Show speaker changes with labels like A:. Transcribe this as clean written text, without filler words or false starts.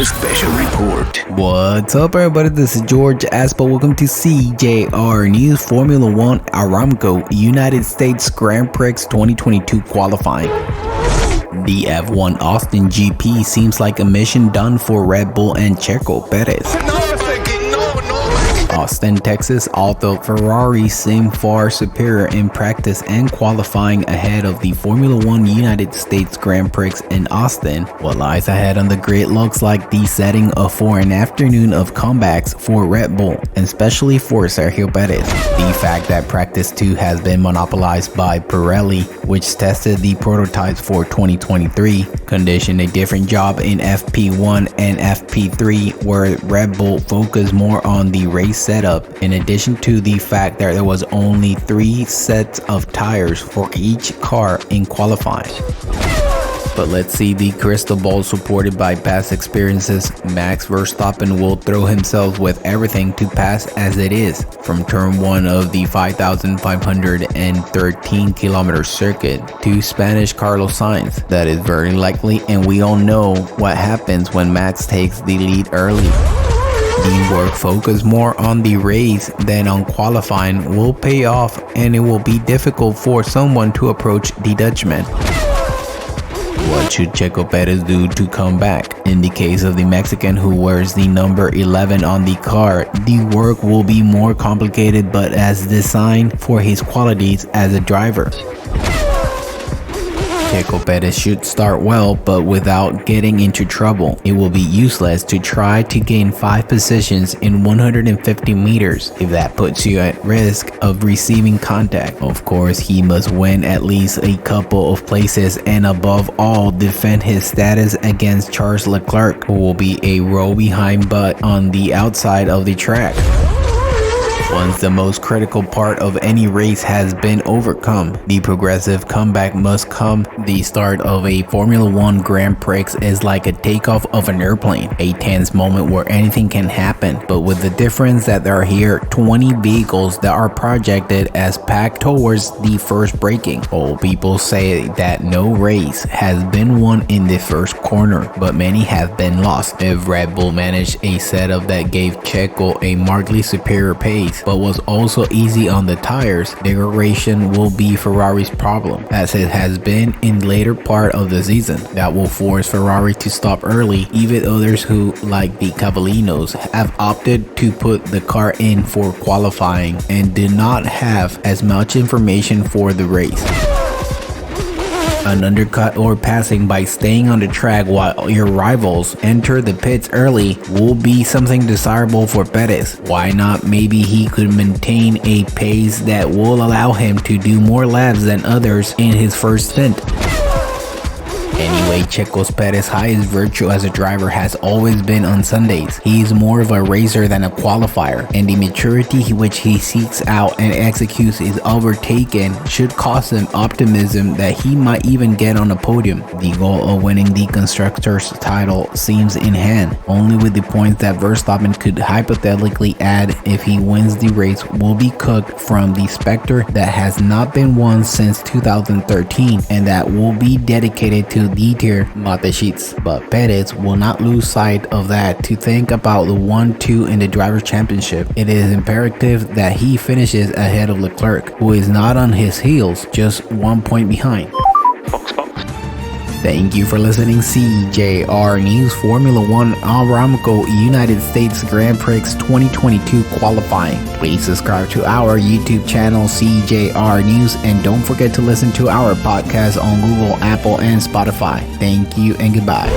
A: Special report.
B: What's up, everybody? This is George Aspo. Welcome to CJR News. Formula One Aramco United States Grand Prix 2022 qualifying. The F1 Austin GP seems like a mission done for Red Bull and Checo Perez. Austin, Texas, although Ferrari seemed far superior in practice and qualifying ahead of the Formula One United States Grand Prix in Austin, what lies ahead on the grid looks like the setting for an afternoon of comebacks for Red Bull, and especially for Sergio Perez. The fact that practice 2 has been monopolized by Pirelli, which tested the prototypes for 2023, conditioned a different job in FP1 and FP3, where Red Bull focused more on the race setup, in addition to the fact that there was only 3 sets of tires for each car in qualifying. But let's see the crystal ball supported by past experiences. Max Verstappen will throw himself with everything to pass as it is, from turn 1 of the 5,513 kilometer circuit to Spanish Carlos Sainz. That is very likely, and we all know what happens when Max takes the lead early. Teamwork focused more on the race than on qualifying will pay off, and it will be difficult for someone to approach the Dutchman. What should Checo Perez do to come back? In the case of the Mexican who wears the number 11 on the car, the work will be more complicated, but as designed for his qualities as a driver. Checo Perez should start well, but without getting into trouble. It will be useless to try to gain 5 positions in 150 meters if that puts you at risk of receiving contact. Of course, he must win at least a couple of places and above all defend his status against Charles Leclerc, who will be a row behind but on the outside of the track. Once the most critical part of any race has been overcome, the progressive comeback must come. The start of a Formula One Grand Prix is like a takeoff of an airplane, a tense moment where anything can happen, but with the difference that there are here 20 vehicles that are projected as packed towards the first braking. Old people say that no race has been won in the first corner, but many have been lost. If Red Bull managed a setup that gave Checo a markedly superior pace, but was also easy on the tires, degradation will be Ferrari's problem, as it has been in later part of the season. That will force Ferrari to stop early, even others who, like the Cavalinos, have opted to put the car in for qualifying and did not have as much information for the race. An undercut or passing by staying on the track while your rivals enter the pits early will be something desirable for Perez. Why not? Maybe he could maintain a pace that will allow him to do more laps than others in his first stint. Anyway, Checo Perez's highest virtue as a driver has always been on Sundays. He is more of a racer than a qualifier, and the maturity which he seeks out and executes is overtaken should cause him optimism that he might even get on a podium. The goal of winning the Constructors' title seems in hand, only with the points that Verstappen could hypothetically add if he wins the race will be cooked from the specter that has not been won since 2013 and that will be dedicated to Dieter Mateschitz, but Perez will not lose sight of that to think about the 1-2 in the Drivers' Championship. It is imperative that he finishes ahead of Leclerc, who is not on his heels, just 1 point behind. Thank you for listening. CJR News. Formula One Aramco United States Grand Prix 2022 qualifying. Please subscribe to our YouTube channel CJR News, and don't forget to listen to our podcast on Google, Apple, and Spotify. Thank you and goodbye.